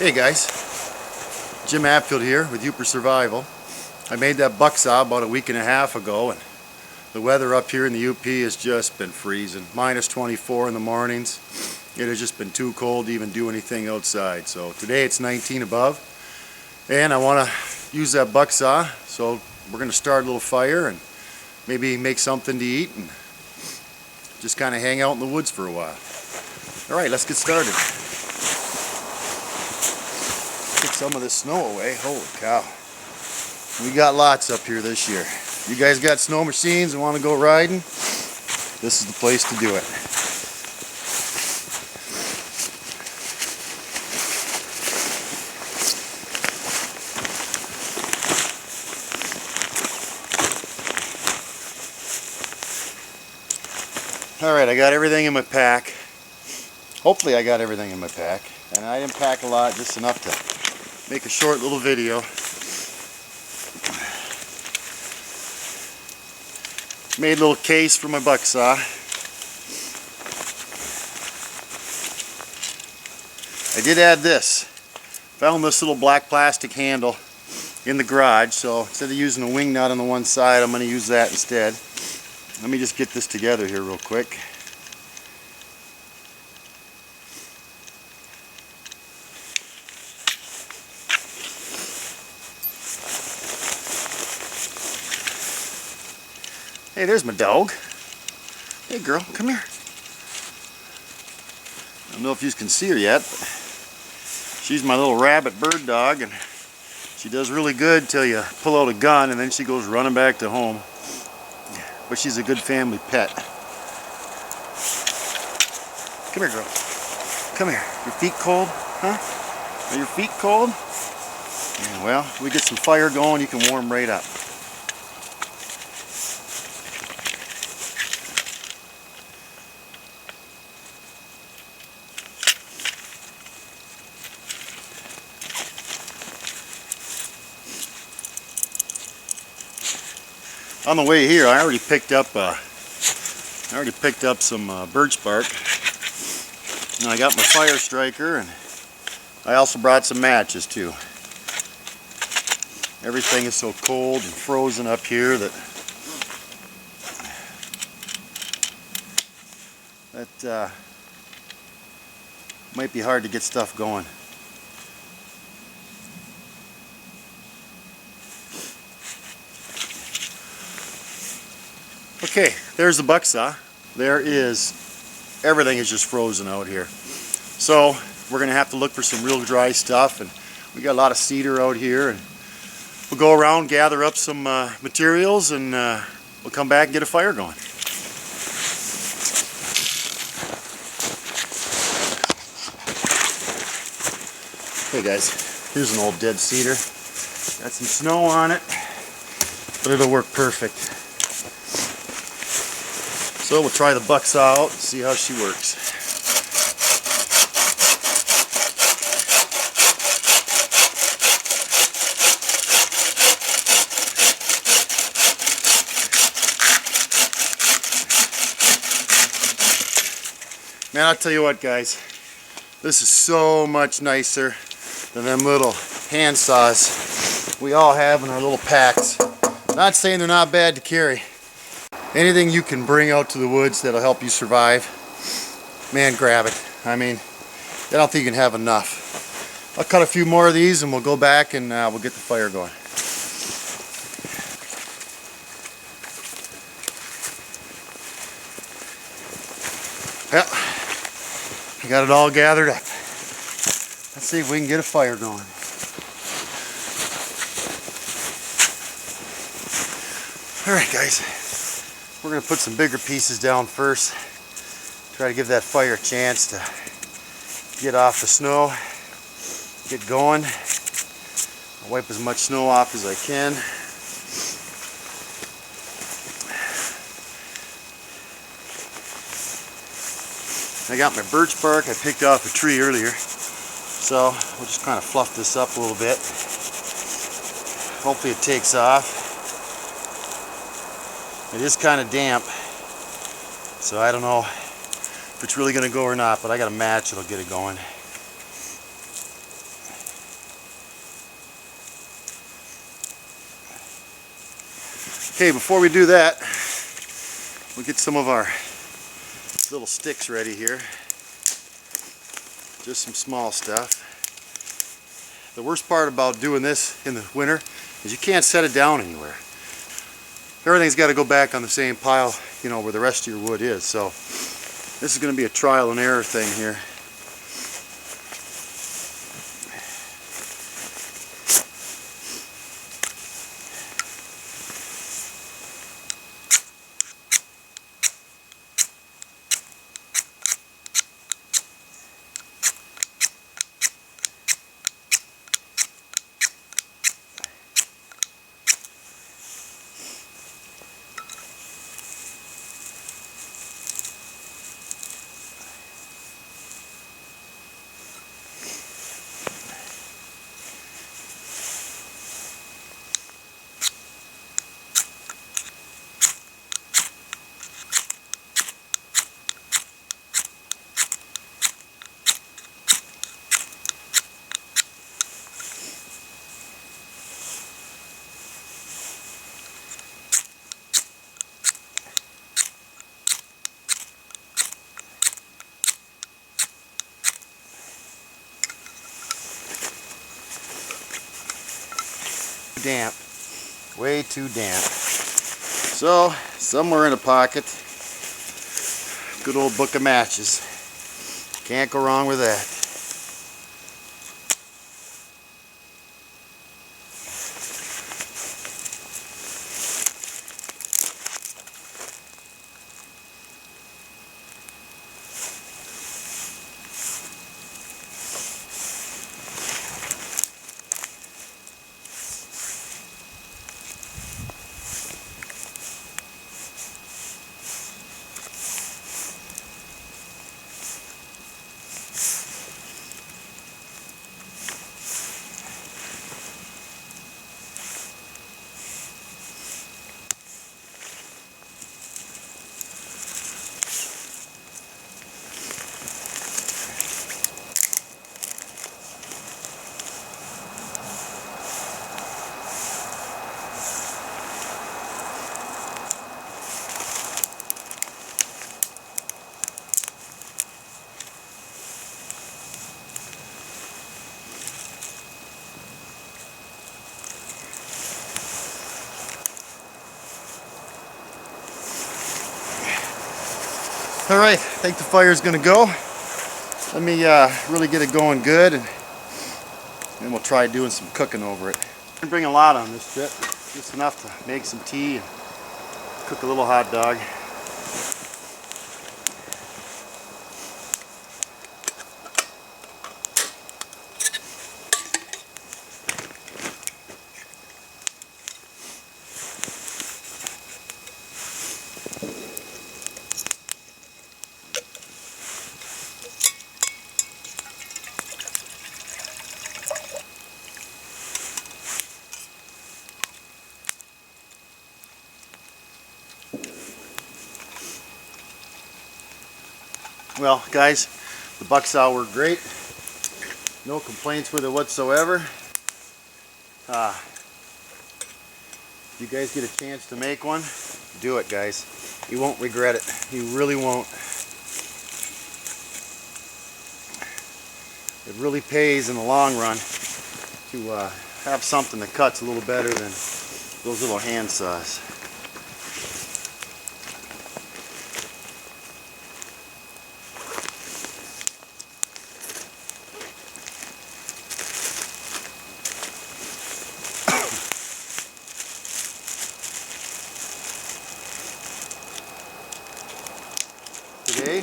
Hey guys, Jim Apfield here with You for Survival. I made that Bucksaw about a week and a half ago, and the weather up here in the UP has just been freezing. Minus 24 in the mornings. It has just been too cold to even do anything outside. So today it's 19 above, and I want to use that Bucksaw. So we're going to start a little fire and maybe make something to eat and just kind of hang out in the woods for a while. Alright, let's get started. Get some of this snow away. Holy cow. We got lots up here this year. You guys got snow machines and want to go riding? This is the place to do it. Alright, I got everything in my pack. Hopefully I got everything in my pack. And I didn't pack a lot, just enough to make a short little video. Made a little case for my Bucksaw. I did add this. Found this little black plastic handle in the garage, so instead of using a wing nut on the one side, I'm going to use that instead. Let me just get this together here real quick. Hey, there's my dog. Hey girl, come here. I don't know if you can see her yet, but she's my little rabbit bird dog, and she does really good till you pull out a gun and then she goes running back to home. But she's a good family pet. Come here, girl. Come here. Your feet cold? Huh? Are your feet cold? Yeah, well, we get some fire going, you can warm right up. On the way here, I already picked up some birch bark, and I got my fire striker, and I also brought some matches too. Everything is so cold and frozen up here that might be hard to get stuff going. Okay, there's the Bucksaw. Everything is just frozen out here. So we're going to have to look for some real dry stuff, and we got a lot of cedar out here, and we'll go around, gather up some materials, and we'll come back and get a fire going. Hey guys, here's an old dead cedar. Got some snow on it, but it'll work perfect. So we'll try the Bucksaw out and see how she works. Man, I'll tell you what guys, this is so much nicer than them little hand saws we all have in our little packs. Not saying they're not bad to carry. Anything you can bring out to the woods that'll help you survive, man, grab it. I mean, I don't think you can have enough. I'll cut a few more of these and we'll go back and we'll get the fire going. Well, I got it all gathered up. Let's see if we can get a fire going. Alright guys. We're going to put some bigger pieces down first. Try to give that fire a chance to get off the snow, get going. I'll wipe as much snow off as I can. I got my birch bark I picked off a tree earlier, so we'll just kind of fluff this up a little bit. Hopefully it takes off. It is kind of damp, so I don't know if it's really going to go or not, but I got a match that'll get it going. Okay, before we do that, we'll get some of our little sticks ready here. Just some small stuff. The worst part about doing this in the winter is you can't set it down anywhere. Everything's got to go back on the same pile, you know, where the rest of your wood is. So this is going to be a trial and error thing here. Damp, way too damp. So somewhere in a pocket, good old book of matches. Can't go wrong with that. Alright, I think the fire's going to go. Let me really get it going good, and then we'll try doing some cooking over it. I didn't bring a lot on this trip, just enough to make some tea and cook a little hot dog. Well, guys, the Bucksaw worked great. No complaints with it whatsoever. If you guys get a chance to make one, do it, guys. You won't regret it. You really won't. It really pays in the long run to have something that cuts a little better than those little hand saws. Today,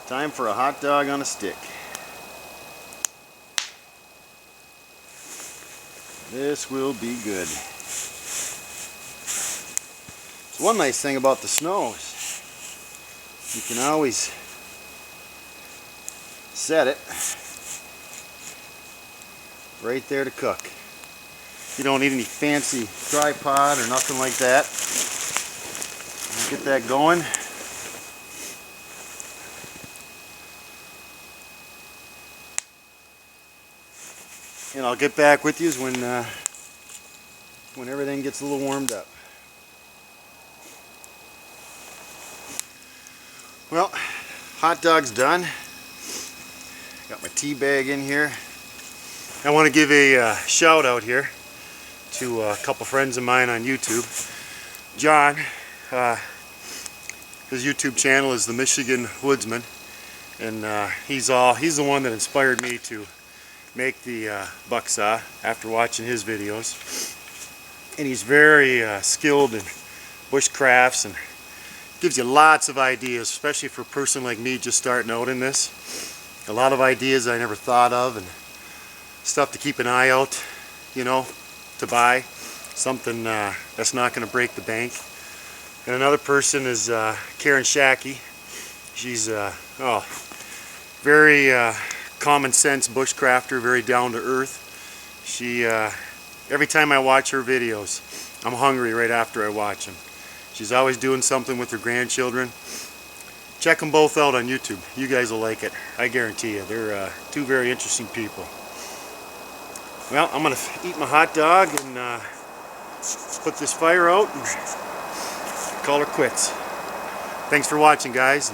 time for a hot dog on a stick. This will be good. So one nice thing about the snow is you can always set it right there to cook. You don't need any fancy tripod or nothing like that. Get that going. and I'll get back with you when everything gets a little warmed up. Well, hot dog's done. Got my tea bag in here. I want to give a shout out here to a couple friends of mine on YouTube. John, his YouTube channel is the Michigan Woodsman, and he's the one that inspired me to make the Bucksaw after watching his videos. And he's very skilled in bushcrafts and gives you lots of ideas, especially for a person like me just starting out in this. A lot of ideas I never thought of, and stuff to keep an eye out, you know, to buy. Something that's not going to break the bank. And another person is Karen Shackey. She's very common sense bushcrafter, very down to earth. She every time I watch her videos, I'm hungry right after I watch them. She's always doing something with her grandchildren. Check them both out on YouTube. You guys will like it. I guarantee you. They're two very interesting people. Well, I'm going to eat my hot dog and put this fire out and call her quits. Thanks for watching, guys.